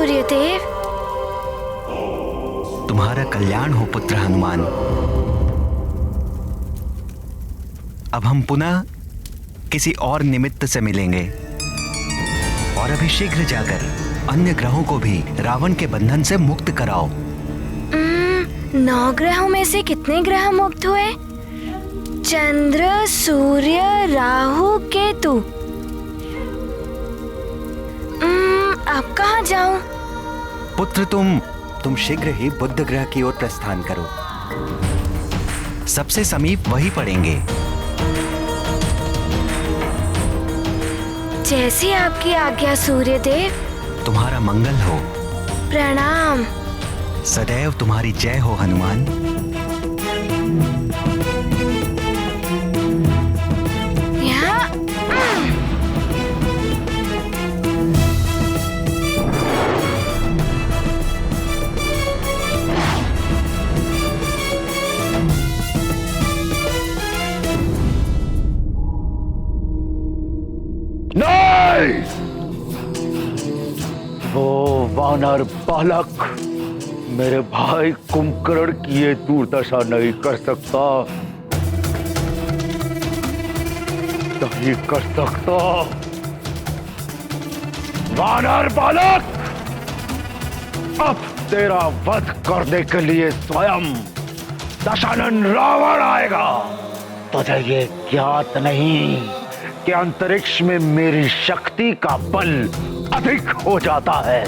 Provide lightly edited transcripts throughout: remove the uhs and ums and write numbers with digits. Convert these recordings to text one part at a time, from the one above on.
सूर्यदेव। तुम्हारा कल्याण हो पुत्र हनुमान। अब हम पुनः किसी और निमित्त से मिलेंगे और अभी शीघ्र जाकर अन्य ग्रहों को भी रावण के बंधन से मुक्त कराओ। 9 ग्रहों में से कितने ग्रह मुक्त हुए? चंद्र, सूर्य, राहु, केतु। अब कहाँ जाऊं? पुत्र तुम शीघ्र ही बुध ग्रह की ओर प्रस्थान करो। सबसे समीप वही पड़ेंगे। जैसी आपकी आज्ञा सूर्यदेव। तुम्हारा मंगल हो। प्रणाम। सदैव तुम्हारी जय हो हनुमान। वो वानर बालक मेरे भाई कुंभकर्ण की ये दुर्दशा नहीं कर सकता, नहीं कर सकता। वानर बालक, अब तेरा वध करने के लिए स्वयं दशानन रावण आएगा। तुझे ये ज्ञात नहीं कि अंतरिक्ष में मेरी शक्ति का बल अधिक हो जाता है।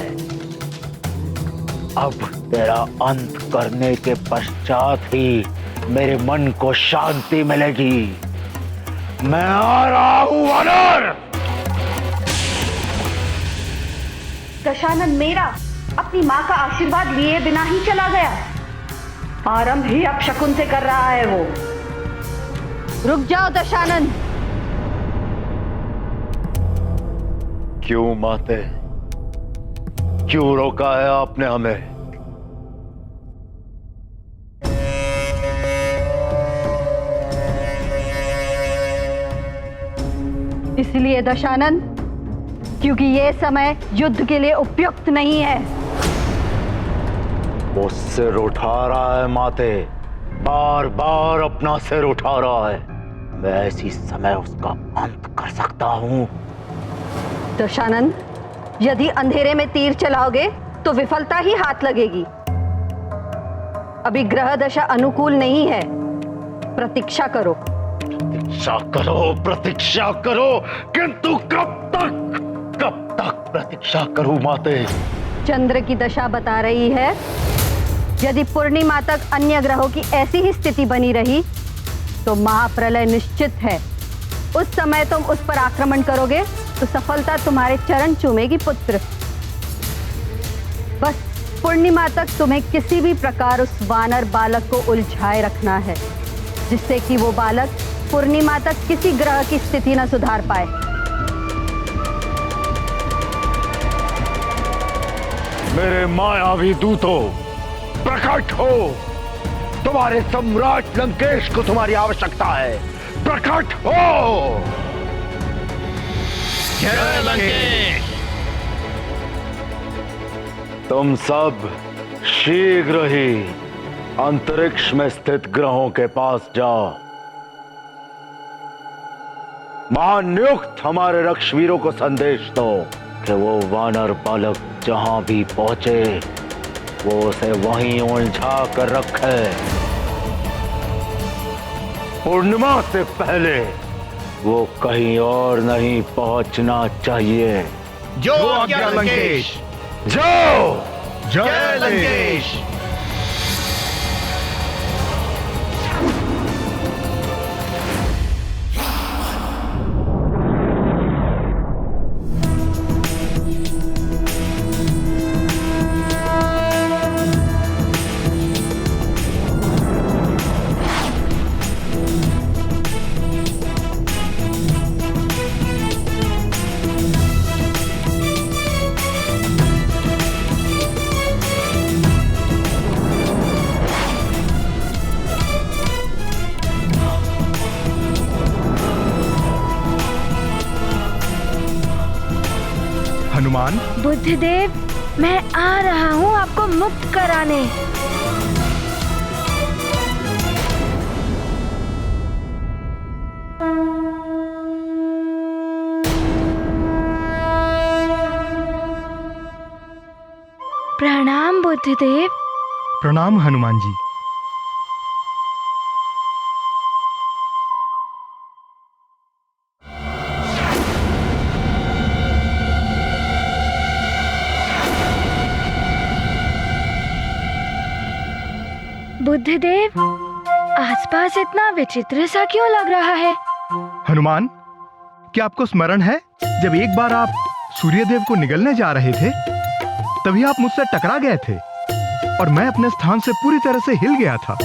अब तेरा अंत करने के पश्चात ही मेरे मन को शांति मिलेगी। मैं आ रहा हूं वानर। दशानन मेरा अपनी मां का आशीर्वाद लिए बिना ही चला गया। आरंभ ही अपशकुन से कर रहा है वो। रुक जाओ दशानन। क्यों माते, क्यों रोका है आपने हमें? इसलिए दशानन, क्योंकि यह समय युद्ध के लिए उपयुक्त नहीं है। वो सिर उठा रहा है माते, बार बार अपना सिर उठा रहा है। मैं इसी समय उसका अंत कर सकता हूं। दशानन, यदि अंधेरे में तीर चलाओगे तो विफलता ही हाथ लगेगी। अभी ग्रह दशा अनुकूल नहीं है। प्रतीक्षा करो। प्रतीक्षा करो, प्रतीक्षा करो, किंतु कब तक प्रतीक्षा करूं माते? चंद्र की दशा बता रही है, यदि पूर्णिमा तक अन्य ग्रहों की ऐसी ही स्थिति बनी रही तो महाप्रलय निश्चित है। उस समय तुम उस पर आक्रमण करोगे तो सफलता तुम्हारे चरण चूमेगी पुत्र। बस पूर्णिमा तक तुम्हें किसी भी प्रकार उस वानर बालक को उलझाए रखना है, जिससे कि वो बालक पूर्णिमा तक किसी ग्रह की स्थिति न सुधार पाए। मेरे मायावी दूतों, प्रकट हो। तुम्हारे सम्राट लंकेश को तुम्हारी आवश्यकता है। प्रकट हो। जय लंकेश। तुम सब शीघ्र ही अंतरिक्ष में स्थित ग्रहों के पास जाओ। महानियुक्त हमारे रक्षवीरों को संदेश दो कि वो वानर बालक जहां भी पहुंचे वो उसे वहीं उलझा कर रखे। पूर्णिमा से पहले वो कहीं और नहीं पहुंचना चाहिए। जो आज्ञा लंकेश। जाओ। जय लंकेश। हनुमान। बुद्धदेव। मैं आ रहा हूँ आपको मुक्त कराने। प्रणाम बुद्धदेव। प्रणाम हनुमान जी। बुद्धदेव, आसपास इतना विचित्र सा क्यों लग रहा है? हनुमान, क्या आपको स्मरण है जब एक बार आप सूर्यदेव को निगलने जा रहे थे, तभी आप मुझसे टकरा गए थे और मैं अपने स्थान से पूरी तरह से हिल गया था।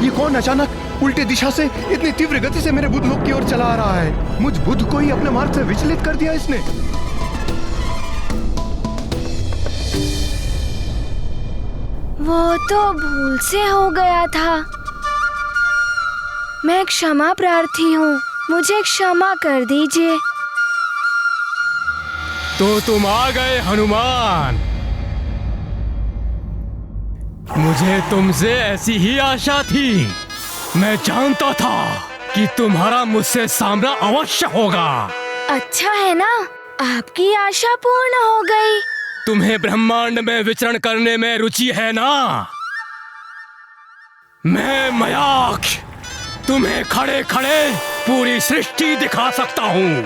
ये कौन अचानक उल्टी दिशा से इतनी तीव्र गति से मेरे बुध लोक की ओर चला आ रहा है? मुझ बुध को ही अपने मार्ग से विचलित कर दिया इसने। वो तो भूल से हो गया था। मैं क्षमा प्रार्थी हूँ, मुझे क्षमा कर दीजिए। तो तुम आ गए हनुमान। मुझे तुमसे ऐसी ही आशा थी। मैं जानता था कि तुम्हारा मुझसे सामना अवश्य होगा। अच्छा है ना, आपकी आशा पूर्ण हो गई। तुम्हें ब्रह्मांड में विचरण करने में रुचि है ना? मैं मयाक्ष तुम्हें खड़े खड़े पूरी सृष्टि दिखा सकता हूँ।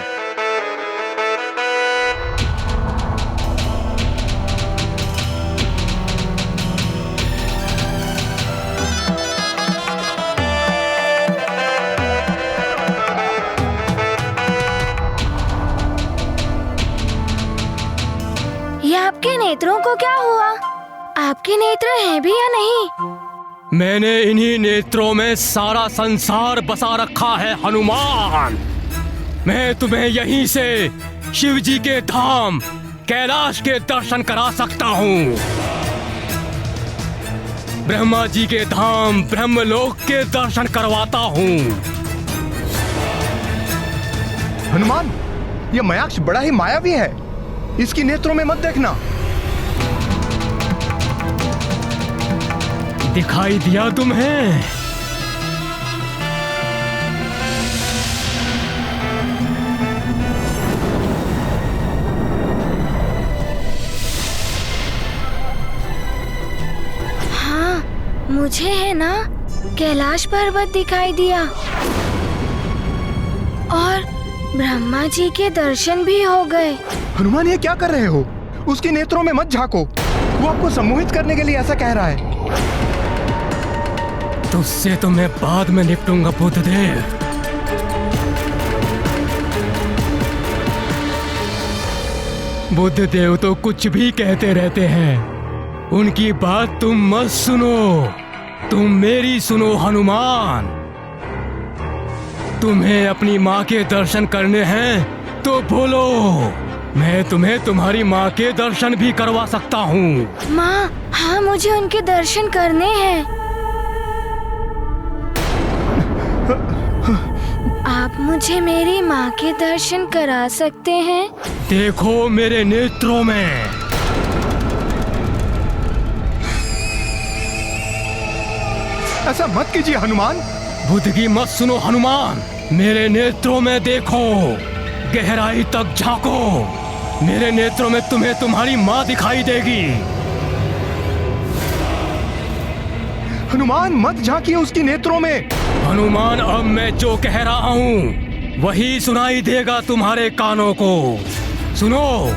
ये आपके नेत्रों को क्या हुआ? आपके नेत्र हैं भी या नहीं? मैंने इन्हीं नेत्रों में सारा संसार बसा रखा है हनुमान। मैं तुम्हें यहीं से शिव जी के धाम कैलाश के दर्शन करा सकता हूँ। ब्रह्मा जी के धाम ब्रह्मलोक के दर्शन करवाता हूँ। हनुमान, यह मयाक्ष बड़ा ही मायावी है। इसकी नेत्रों में मत देखना। दिखाई दिया तुम्हें? हाँ, मुझे है ना कैलाश पर्वत दिखाई दिया और ब्रह्मा जी के दर्शन भी हो गए। हनुमान, ये क्या कर रहे हो? उसके नेत्रों में मत झांको। वो आपको सम्मोहित करने के लिए ऐसा कह रहा है। तुझसे तो मैं बाद में निपटूंगा बुद्धदेव। बुद्धदेव तो कुछ भी कहते रहते हैं, उनकी बात तुम मत सुनो। तुम मेरी सुनो हनुमान। तुम्हें अपनी माँ के दर्शन करने हैं तो बोलो, मैं तुम्हें तुम्हारी माँ के दर्शन भी करवा सकता हूँ। माँ, हाँ मुझे उनके दर्शन करने हैं। आप मुझे मेरी माँ के दर्शन करा सकते हैं? देखो मेरे नेत्रों में। ऐसा मत कीजिए हनुमान। बुद्ध की मत सुनो हनुमान। मेरे नेत्रों में देखो, गहराई तक झांको। मेरे नेत्रों में तुम्हें तुम्हारी माँ दिखाई देगी। हनुमान, मत झांकिए उसकी नेत्रों में। हनुमान, अब मैं जो कह रहा हूँ वही सुनाई देगा तुम्हारे कानों को। सुनो,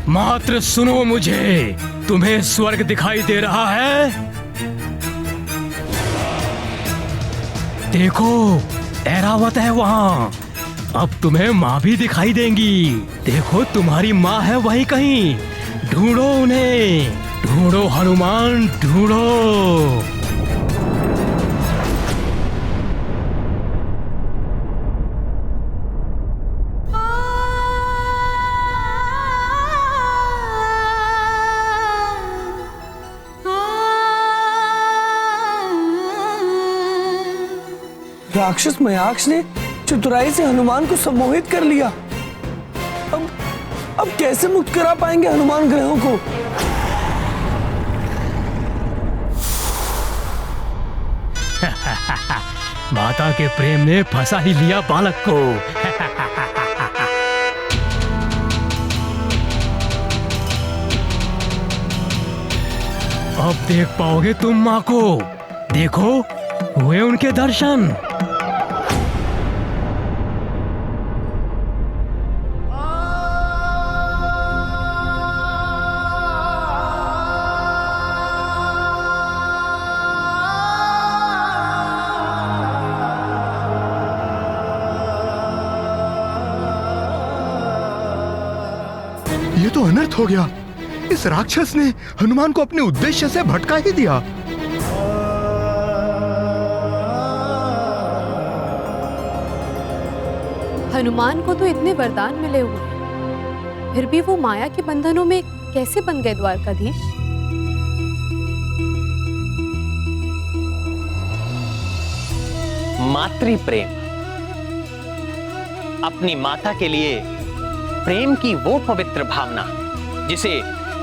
मात्र सुनो मुझे। तुम्हें स्वर्ग दिखाई दे रहा है? देखो, ऐरावत है वहाँ। अब तुम्हें माँ भी दिखाई देंगी। देखो, तुम्हारी माँ है वहीं कहीं। ढूंढो उन्हें, ढूंढो हनुमान, ढूंढो। राक्षस मयाक्ष ने चतुराई से हनुमान को सम्मोहित कर लिया। अब कैसे मुक्त करा पाएंगे हनुमान ग्रहों को? माता के प्रेम ने फंसा ही लिया बालक को। अब देख पाओगे तुम माँ को। देखो, हुए उनके दर्शन। ये तो अनर्थ हो गया। इस राक्षस ने हनुमान को अपने उद्देश्य से भटका ही दिया। हनुमान को तो इतने वरदान मिले हुए हैं, फिर भी वो माया के बंधनों में कैसे बन गए द्वारकाधीश? मातृ प्रेम, अपनी माता के लिए प्रेम की वो पवित्र भावना जिसे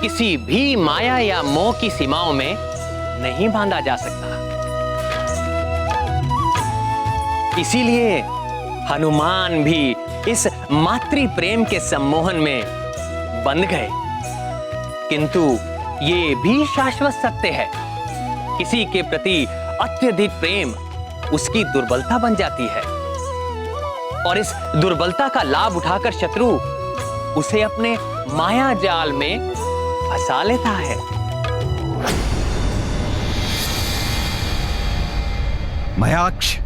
किसी भी माया या मोह की सीमाओं में नहीं बांधा जा सकता। इसीलिए हनुमान भी इस मातृ प्रेम के सम्मोहन में बंध गए। किंतु ये भी शाश्वत सत्य है, किसी के प्रति अत्यधिक प्रेम उसकी दुर्बलता बन जाती है और इस दुर्बलता का लाभ उठाकर शत्रु उसे अपने माया जाल में फंसा लेता है। मयाक्ष,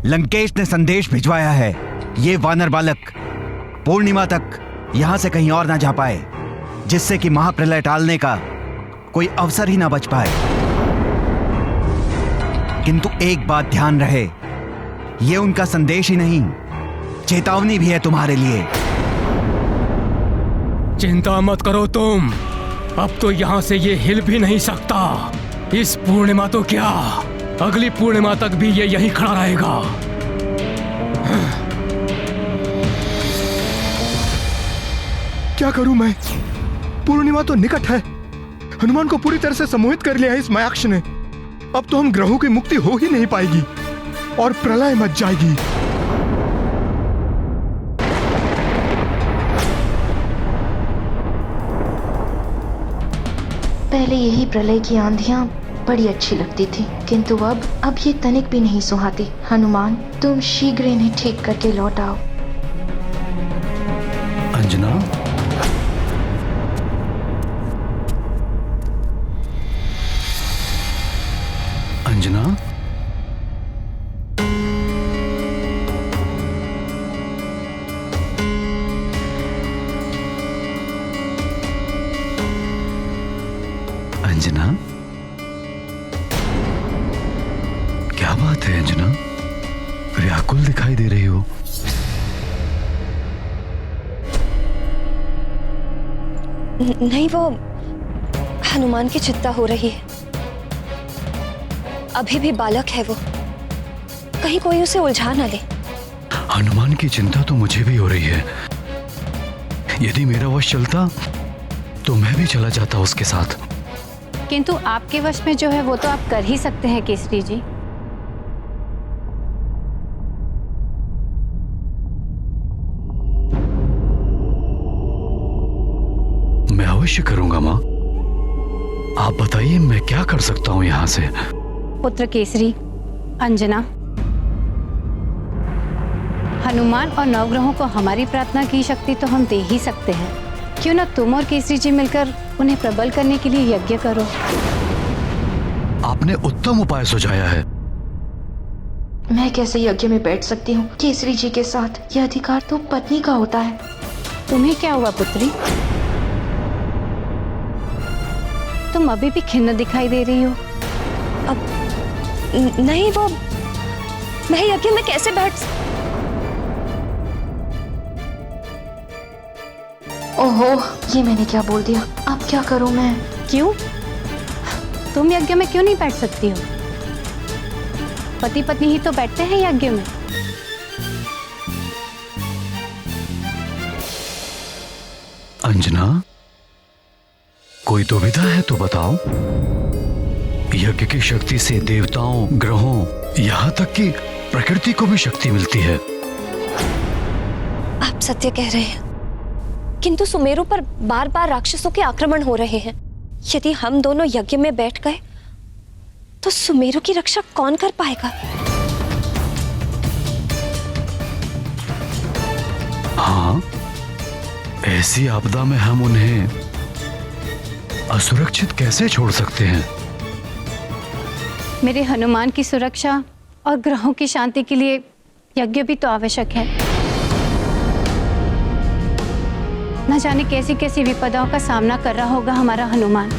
लंकेश ने संदेश भिजवाया है। ये वानर बालक पूर्णिमा तक यहां से कहीं और ना जा पाए, जिससे कि महाप्रलय टालने का कोई अवसर ही ना बच पाए। किंतु एक बात ध्यान रहे, ये उनका संदेश ही नहीं, चेतावनी भी है तुम्हारे लिए। चिंता मत करो तुम, अब तो यहाँ से ये हिल भी नहीं सकता। इस पूर्णिमा तो क्या, अगली पूर्णिमा तक भी ये यहीं खड़ा रहेगा। क्या करूं मैं? पूर्णिमा तो निकट है। हनुमान को पूरी तरह से सम्मोहित कर लिया है इस मयाक्ष ने। अब तो हम ग्रहों की मुक्ति हो ही नहीं पाएगी और प्रलय मच जाएगी। पहले यही प्रलय की आंधियां बड़ी अच्छी लगती थी, किंतु अब ये तनिक भी नहीं सुहाती। हनुमान, तुम शीघ्र इन्हें ठीक करके लौट आओ। अंजना, अंजना, अंजना, क्या बात है अंजना? व्याकुल दिखाई दे रही हो। नहीं, वो हनुमान की चिंता हो रही है। अभी भी बालक है वो, कहीं कोई उसे उलझा ना ले। हनुमान की चिंता तो मुझे भी हो रही है। यदि मेरा वश चलता तो मैं भी चला जाता उसके साथ। किंतु आपके वश में जो है वो तो आप कर ही सकते हैं केसरी जी। मैं अवश्य करूंगा माँ। आप बताइए मैं क्या कर सकता हूँ यहाँ से? पुत्र केसरी, अंजना, हनुमान और नवग्रहों को हमारी प्रार्थना की शक्ति तो हम दे ही सकते हैं। क्यों ना तुम और केसरी जी मिलकर उन्हें प्रबल करने के लिए यज्ञ करो। आपने उत्तम उपाय सुझाया है। मैं कैसे यज्ञ में बैठ सकती हूँ केसरी जी के साथ? यह अधिकार तो पत्नी का होता है। तुम्हें क्या हुआ पुत्री? तुम अभी भी खिन्न दिखाई दे रही हो। अब नहीं, वो मैं यज्ञ में कैसे बैठ। ओहो, ये मैंने क्या बोल दिया? अब क्या करूं मैं? क्यों? तुम यज्ञ में क्यों नहीं बैठ सकती हो? पति पत्नी ही तो बैठते हैं यज्ञ में। अंजना, कोई दुविधा है तो बताओ। यज्ञ की शक्ति से देवताओं, ग्रहों, यहाँ तक कि प्रकृति को भी शक्ति मिलती है। आप सत्य कह रहे हैं, किंतु सुमेरु पर बार बार राक्षसों के आक्रमण हो रहे हैं। यदि हम दोनों यज्ञ में बैठ गए तो सुमेरु की रक्षा कौन कर पाएगा? हाँ, ऐसी आपदा में हम उन्हें असुरक्षित कैसे छोड़ सकते हैं? मेरे हनुमान की सुरक्षा और ग्रहों की शांति के लिए यज्ञ भी तो आवश्यक है। न जाने कैसी कैसी विपदाओं का सामना कर रहा होगा हमारा हनुमान।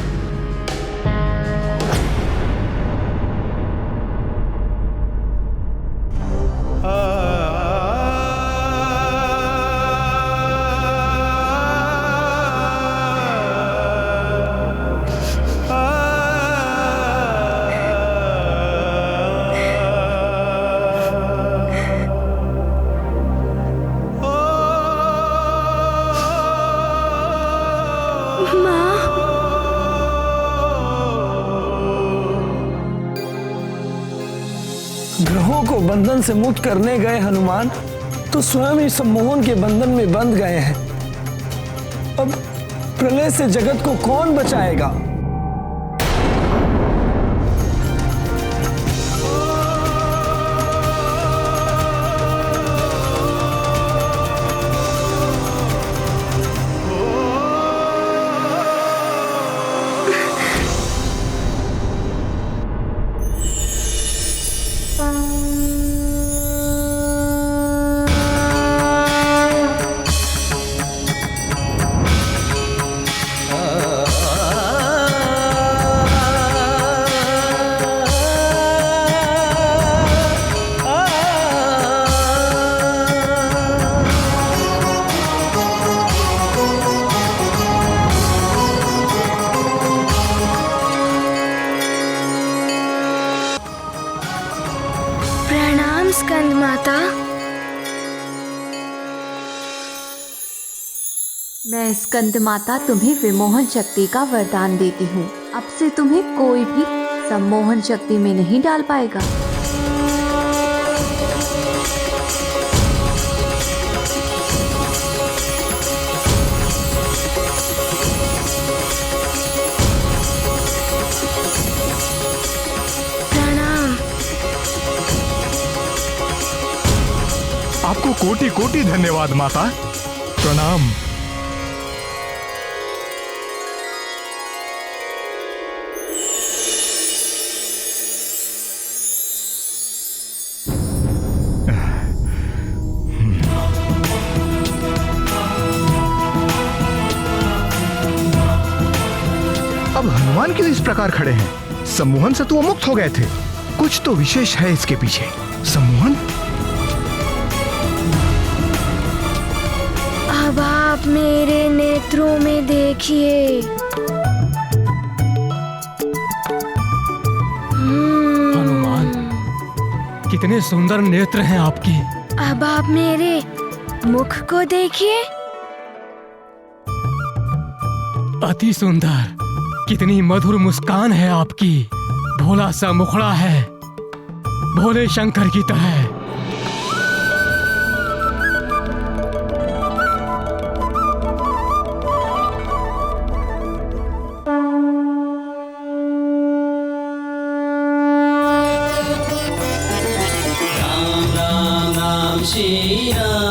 ग्रहों को बंधन से मुक्त करने गए हनुमान तो स्वयं ही सम्मोहन के बंधन में बंध गए हैं। अब प्रलय से जगत को कौन बचाएगा? स्कंद माता। मैं स्कंद माता तुम्हें विमोहन शक्ति का वरदान देती हूँ। अब से तुम्हें कोई भी सम्मोहन शक्ति में नहीं डाल पाएगा। आपको कोटि कोटि धन्यवाद माता। प्रणाम। अब हनुमान क्यों इस प्रकार खड़े हैं? सम्मोहन से तो वो मुक्त हो गए थे। कुछ तो विशेष है इसके पीछे। सम्मोहन, अब आप मेरे नेत्रों में देखिए। हनुमान, कितने सुंदर नेत्र हैं आपके। अब आप मेरे मुख को देखिए। अति सुंदर, कितनी मधुर मुस्कान है आपकी। भोला सा मुखड़ा है, भोले शंकर की तरह। श्री राम।